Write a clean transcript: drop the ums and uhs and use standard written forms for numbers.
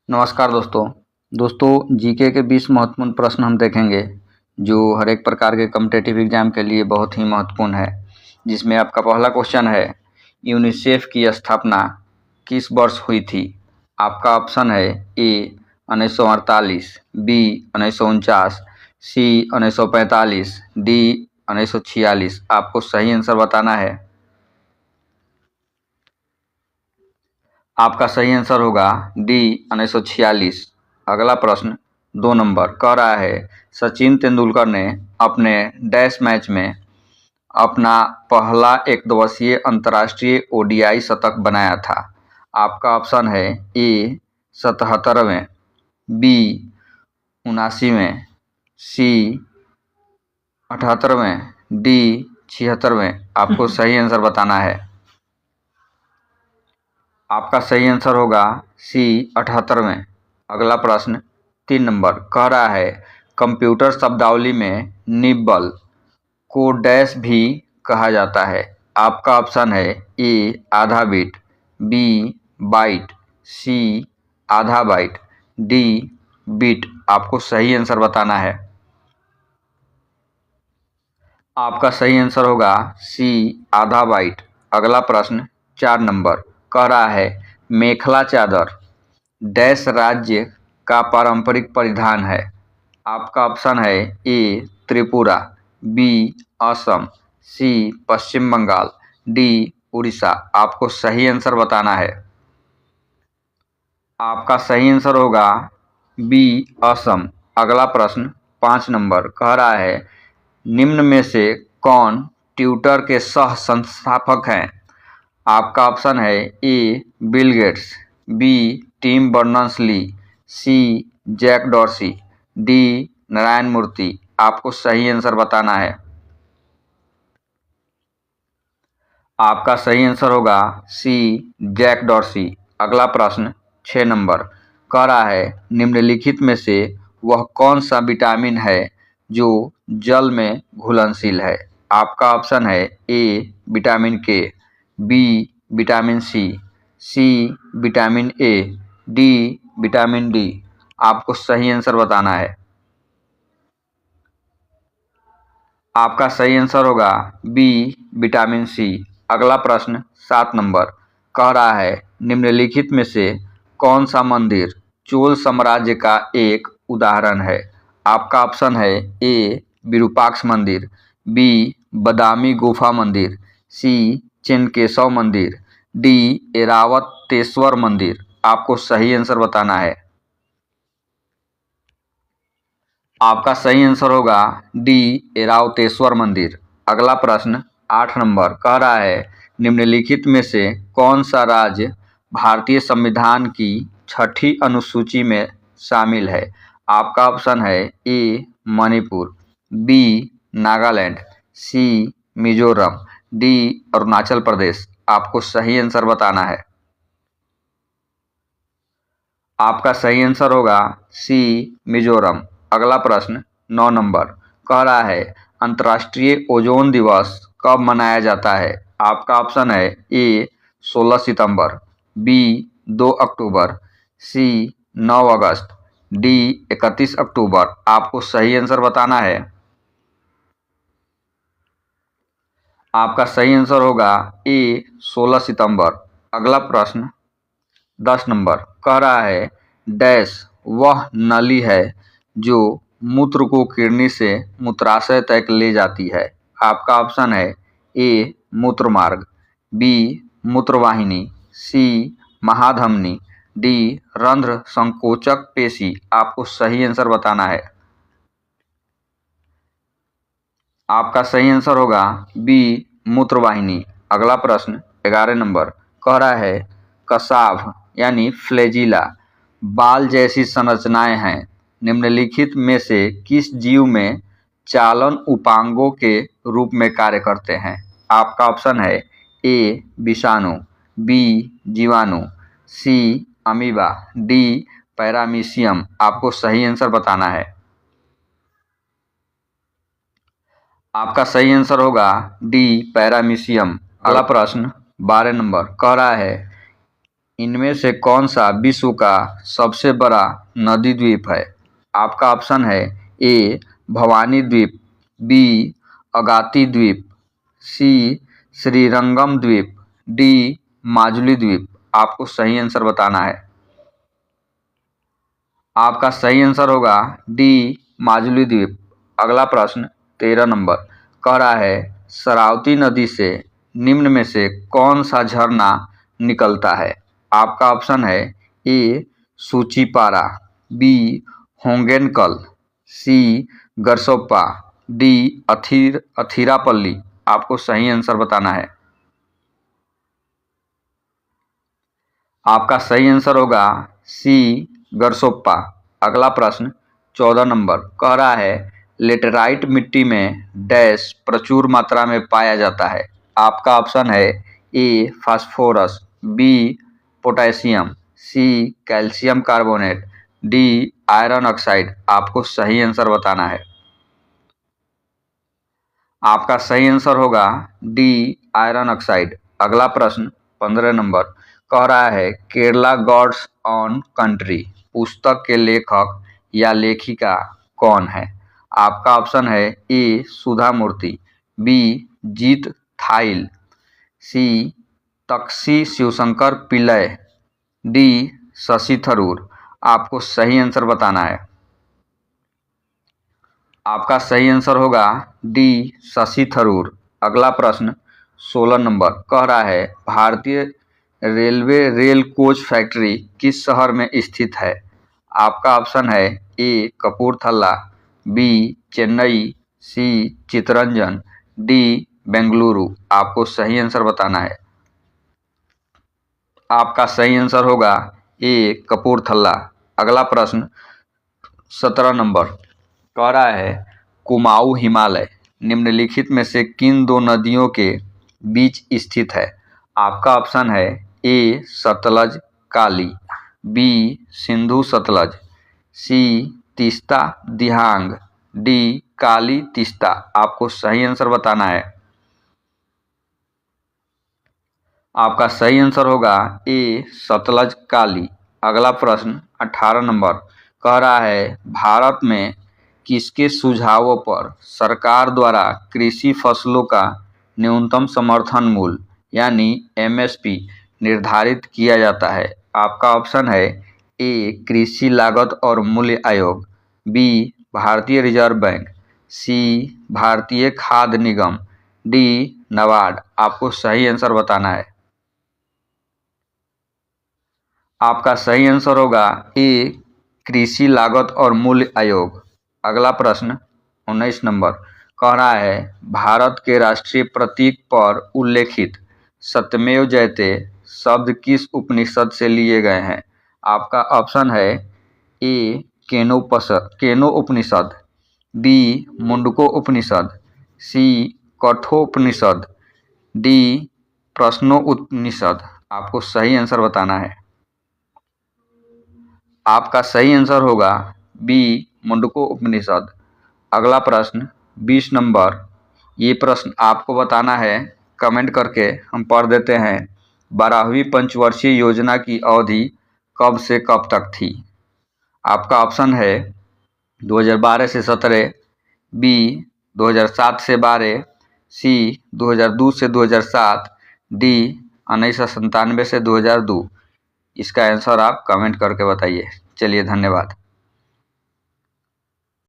नमस्कार दोस्तों जीके के 20 महत्वपूर्ण प्रश्न हम देखेंगे जो हर एक प्रकार के कॉम्पिटिटिव एग्जाम के लिए बहुत ही महत्वपूर्ण है। जिसमें आपका पहला क्वेश्चन है, यूनिसेफ की स्थापना किस वर्ष हुई थी? आपका ऑप्शन है ए 1948, बी 1949, सी 1945, डी 1946। आपको सही आंसर बताना है। आपका सही आंसर होगा डी 1946। अगला प्रश्न 2 नंबर कह रहा है, सचिन तेंदुलकर ने अपने डैश मैच में अपना पहला एक दिवसीय अंतर्राष्ट्रीय ओडीआई शतक बनाया था। आपका ऑप्शन है ए 77वें, बी 79वें, सी 78वें, डी 76वें। आपको सही आंसर बताना है। आपका सही आंसर होगा सी 78वें। अगला प्रश्न 3 नंबर कह रहा है, कंप्यूटर शब्दावली में निब्बल को डैश भी कहा जाता है। आपका ऑप्शन है ए आधा बिट, बी बाइट, सी आधा बाइट, डी बिट। आपको सही आंसर बताना है। आपका सही आंसर होगा सी आधा बाइट। अगला प्रश्न 4 नंबर कह रहा है, मेखला चादर डैश राज्य का पारंपरिक परिधान है। आपका ऑप्शन है ए त्रिपुरा, बी असम, सी पश्चिम बंगाल, डी उड़ीसा। आपको सही आंसर बताना है। आपका सही आंसर होगा बी असम। अगला प्रश्न 5 नंबर कह रहा है, निम्न में से कौन ट्विटर के सह संस्थापक हैं? आपका ऑप्शन है A Bill Gates, B Tim Berners-Lee, C Jack Dorsey, D Narayana Murthy. आपको सही आंसर बताना है। आपका सही आंसर होगा सी जैक डॉर्सी। अगला प्रश्न 6 नंबर कह रहा है, निम्नलिखित में से वह कौन सा विटामिन है जो जल में घुलनशील है? आपका ऑप्शन है A vitamin K, B vitamin C, C vitamin A, D vitamin D. आपको सही आंसर बताना है। आपका सही आंसर होगा बी विटामिन सी। अगला प्रश्न 7 नंबर कह रहा है, निम्नलिखित में से कौन सा मंदिर चोल साम्राज्य का एक उदाहरण है? आपका ऑप्शन है ए विरूपाक्ष मंदिर, बी बदामी गुफा मंदिर, सी चिनकेशव मंदिर, डी ऐरावतेश्वर मंदिर। आपको सही आंसर बताना है। आपका सही आंसर होगा डी ऐरावतेश्वर मंदिर। अगला प्रश्न 8 नंबर कह रहा है, निम्नलिखित में से कौन सा राज्य भारतीय संविधान की 6ठी अनुसूची में शामिल है? आपका ऑप्शन है ए मणिपुर, बी नागालैंड, सी मिजोरम, डी अरुणाचल प्रदेश। आपको सही आंसर बताना है। आपका सही आंसर होगा सी मिजोरम। अगला प्रश्न 9 नंबर कह रहा है, अंतर्राष्ट्रीय ओजोन दिवस कब मनाया जाता है? आपका ऑप्शन है ए 16 सितंबर, बी 2 अक्टूबर, सी 9 अगस्त, डी 31 अक्टूबर। आपको सही आंसर बताना है। आपका सही आंसर होगा ए 16 सितंबर। अगला प्रश्न 10 नंबर कह रहा है, डैश वह नली है जो मूत्र को किडनी से मूत्राशय तक ले जाती है। आपका ऑप्शन है ए मूत्रमार्ग, बी मूत्रवाहिनी, सी महाधमनी, डी रंध्र संकोचक पेशी। आपको सही आंसर बताना है। आपका सही आंसर होगा बी मूत्रवाहिनी। अगला प्रश्न 11 नंबर कह रहा है, कसाव यानी फ्लैजिला बाल जैसी संरचनाएं हैं। निम्नलिखित में से किस जीव में चालन उपांगों के रूप में कार्य करते हैं? आपका ऑप्शन है ए विषाणु, बी जीवाणु, सी अमीबा, डी पैरामीशियम। आपको सही आंसर बताना है। आपका सही आंसर होगा डी पैरामीशियम। अगला प्रश्न 12 नंबर कह रहा है, इनमें से कौन सा विश्व का सबसे बड़ा नदी द्वीप है? आपका ऑप्शन है ए भवानी द्वीप, बी अगाती द्वीप, सी श्रीरंगम द्वीप, डी माजुली द्वीप। आपको सही आंसर बताना है। आपका सही आंसर होगा डी माजुली द्वीप। अगला प्रश्न 13 नंबर कह रहा है शरावती नदी से निम्न में से कौन सा झरना निकलता है? आपका ऑप्शन है ए सूचीपारा, बी होंगेनकल, सी गरसोप्पा, डी अथिरापल्ली। आपको सही आंसर बताना है। आपका सही आंसर होगा सी गरसोप्पा। अगला प्रश्न 14 नंबर कह रहा है लेटेराइट मिट्टी में डैश प्रचुर मात्रा में पाया जाता है। आपका ऑप्शन है A phosphorus, B potassium, C calcium carbonate, D iron oxide. आपको सही आंसर बताना है। आपका सही आंसर होगा डी आयरन ऑक्साइड। अगला प्रश्न 15 नंबर कह रहा है केरला गॉड्स ऑन कंट्री पुस्तक के लेखक या लेखिका कौन है? आपका ऑप्शन है ए सुधा मूर्ति, बी जीत थाइल, सी तक्षी शिवशंकर पिल्लई, डी शशि थरूर। आपको सही आंसर बताना है। आपका सही आंसर होगा डी शशि थरूर। अगला प्रश्न 16 नंबर कह रहा है भारतीय रेलवे रेल कोच फैक्ट्री किस शहर में स्थित है? आपका ऑप्शन है ए कपूरथला, बी चेन्नई, सी चितरंजन, डी बेंगलुरु। आपको सही आंसर बताना है। आपका सही आंसर होगा ए कपूरथला। अगला प्रश्न 17 नंबर कह रहा है कुमाऊं हिमालय निम्नलिखित में से किन दो नदियों के बीच स्थित है? आपका ऑप्शन है ए सतलज काली, बी सिंधु सतलज, सी तीस्ता दिहांग, डी काली तीस्ता। आपको सही आंसर बताना है। आपका सही आंसर होगा ए सतलज काली। अगला प्रश्न 18 नंबर कह रहा है भारत में किसके सुझावों पर सरकार द्वारा कृषि फसलों का न्यूनतम समर्थन मूल्य यानी एमएसपी निर्धारित किया जाता है? आपका ऑप्शन है ए कृषि लागत और मूल्य आयोग, बी भारतीय रिजर्व बैंक, सी भारतीय खाद्य निगम, डी नाबार्ड। आपको सही आंसर बताना है। आपका सही आंसर होगा ए कृषि लागत और मूल्य आयोग। अगला प्रश्न 19 नंबर कह रहा है भारत के राष्ट्रीय प्रतीक पर उल्लेखित सत्यमेव जयते शब्द किस उपनिषद से लिए गए हैं? आपका ऑप्शन है ए केनो उपनिषद, बी मुंडको उपनिषद, सी कठोपनिषद, डी प्रश्नो उपनिषद। आपको सही आंसर बताना है। आपका सही आंसर होगा बी मुंडको उपनिषद। अगला प्रश्न 20 नंबर ये प्रश्न आपको बताना है, कमेंट करके हम पढ़ देते हैं। 12वीं पंचवर्षीय योजना की अवधि कब से कब तक थी? आपका ऑप्शन है 2012 से 17, बी 2007 से 12, सी 2002 से 2007, डी 1997 से 2002। इसका आंसर आप कमेंट करके बताइए। चलिए धन्यवाद।